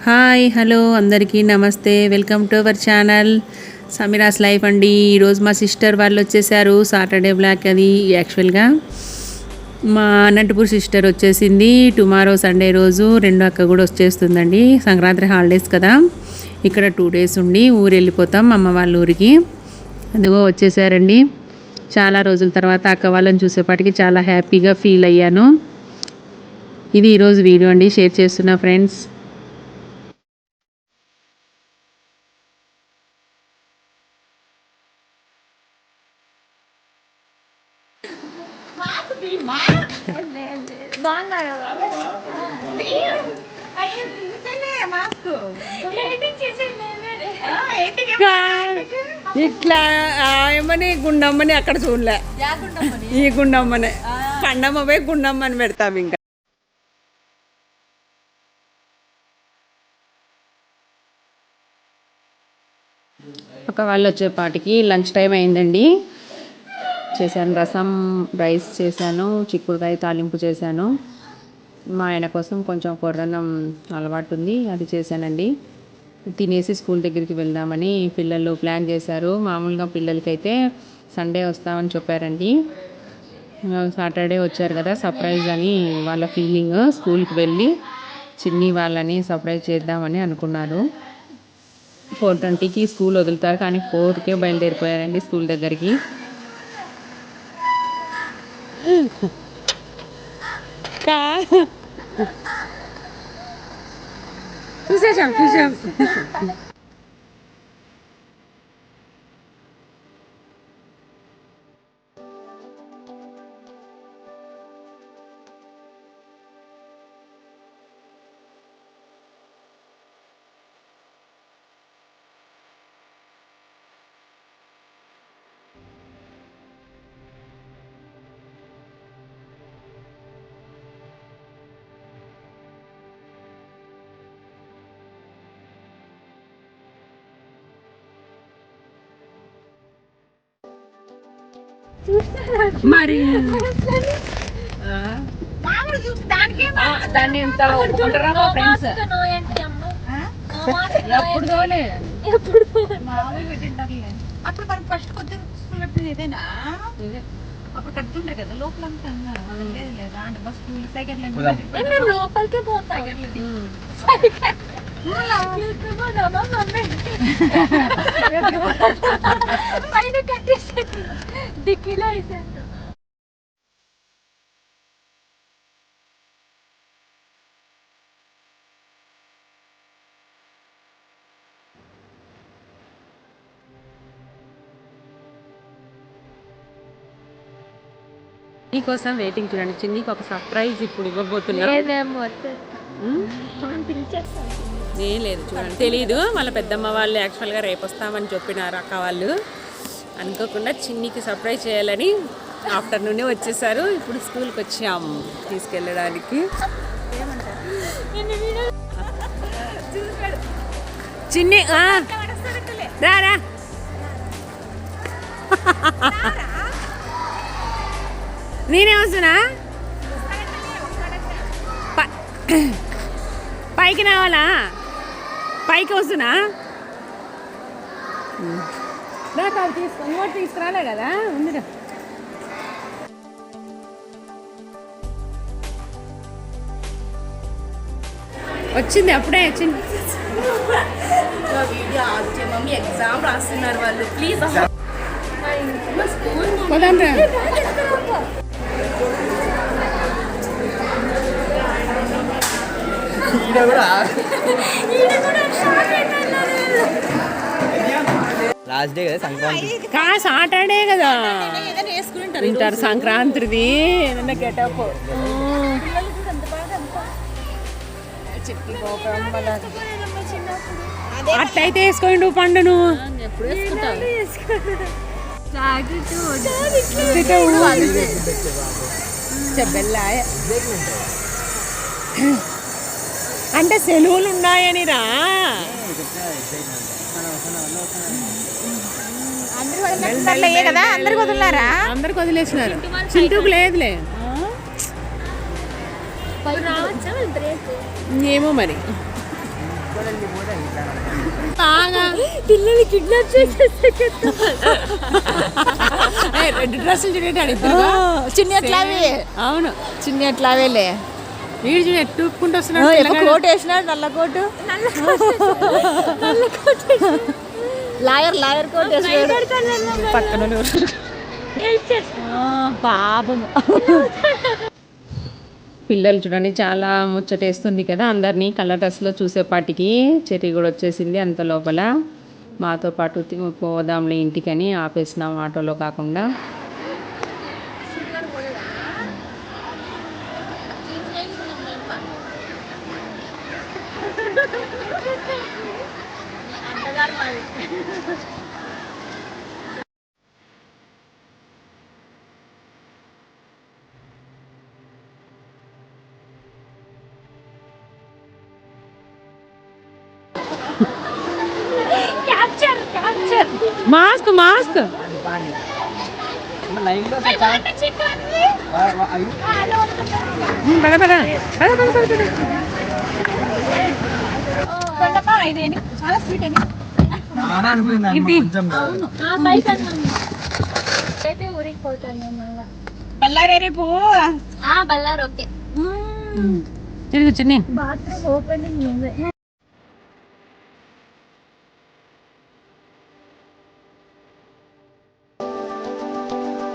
Hi hello అందరికీ నమస్తే, welcome to our channel Sameera's life అండి. ఈరోజు మా సిస్టర్ వాళ్ళు వచ్చేసారు. సాటర్డే బ్లాక్ అది యాక్చువల్గా మా అనంతపూర్ సిస్టర్ వచ్చేసింది. టుమారో సండే రోజు రెండో అక్క కూడా వచ్చేస్తుందండి. సంక్రాంతి హాలిడేస్ కదా, ఇక్కడ 2 days ఉండి ఊరు వెళ్ళిపోతాం అమ్మ వాళ్ళ ఊరికి. అదిగో వచ్చేసారండి. చాలా రోజుల తర్వాత అక్క వాళ్ళని చూసేపాటికి చాలా హ్యాపీగా ఫీల్ అయ్యాను. ఇది ఈరోజు వీడియో అండి, షేర్ చేస్తున్నా ఫ్రెండ్స్. ఇట్లా ఏమని గుండమ్మని అక్కడ చూడలే, ఈ గుండమ్మనే పండమ్మ గుండమ్మని పెడతాం. ఇంకా ఒక వాళ్ళు వచ్చేపాటికి లంచ్ టైం అయిందండి. చేశాను రసం, రైస్ చేశాను, చిక్కుడుకాయ తాలింపు చేశాను. మా ఆయన కోసం కొంచెం కొర్రన్నం అలవాటు ఉంది, అది చేశానండి. తినేసి స్కూల్ దగ్గరికి వెళ్దామని పిల్లలు ప్లాన్ చేశారు. మామూలుగా పిల్లలకైతే సండే వస్తామని చెప్పారండి. సాటర్డే వచ్చారు కదా, సర్ప్రైజ్ అని వాళ్ళ ఫీలింగ్. స్కూల్కి వెళ్ళి చిన్ని వాళ్ళని సర్ప్రైజ్ చేద్దామని అనుకున్నారు. 4:20కి స్కూల్ వదులుతారు, కానీ 4కే బయలుదేరిపోయారండి స్కూల్ దగ్గరికి. చూసేసాం. మరి దాన్ని అప్పుడు మనం ఫస్ట్ కొద్దిగా స్కూల్ పెట్టింది ఏదైనా అప్పుడు కడుతుండే కదా లోపలంతా లేదా అంటే బస్ సైకిల్ లోపలికే పోతాం. పైన కట్టేసి డిక్కీలో వేసాను. నీకోసం వెయిటింగ్ చూడండి. చిన్నీకి ఒక సర్ప్రైజ్ ఇప్పుడు ఇవ్వబోతున్నా. ఏం లేదు చూడండి, తెలీదు. వాళ్ళ పెద్దమ్మ వాళ్ళు యాక్చువల్గా రేపు వస్తామని చెప్పినారు అక్క వాళ్ళు. అనుకోకుండా చిన్నీకి సర్ప్రైజ్ చేయాలని ఆఫ్టర్నూనే వచ్చేసారు. ఇప్పుడు స్కూల్కి వచ్చాము తీసుకెళ్ళడానికి. చిన్ని రారా, నేనే వస్తున్నా. పైకి రావాలా? పైకి వస్తున్నా. తీసుకురాలే కదా, ఉందిరా. వచ్చింది అప్పుడే వచ్చింది. మమ్మీ ఎగ్జామ్ రాస్తున్నారు వాళ్ళు, ప్లీజ్ పోదాంరా. లాస్ట్ డే కదా సంక్రాంతి, సాటర్డే కదా వింటారు. సంక్రాంతిది ఏదన్నా గెటప్ అట్లయితే వేసుకోండి పండు. నువ్వు చెప్పెల్లా అంటే సెలవులు ఉన్నాయని రా. అందరికి వదిలేసినారు, చింటూకు లేదులే. ఏమో మరి పిల్లలు కిడ్నాప్ చేసేస్తే రెడ్ డ్రెస్సులు చూడండి చిన్న ఎట్లావే అవును చిన్న ఎట్లావేలే వీడు చూడు ఎట్టు ఊపుకుంటూ వస్తున్నాడు కోట్ వేసినాడు నల్ల కోటు లాయర్ కోట్ వేసినాడు పక్కన పాపం పిల్లలు చూడండి చాలా ముచ్చటేస్తుంది కదా అందరినీ కలర్ డ్రెస్లో చూసేపాటికి చెర్రీ కూడా వచ్చేసింది అంత లోపల మాతో పాటు పోదాంలే ఇంటికని ఆపేసినాం ఆటోలో కాకుండా. మాస్క్ మాస్క్ బల్లారే రేపు బల్లారు ఓకే తిరుగు చిన్ని బాత్రూమ్ ఓపెనింగ్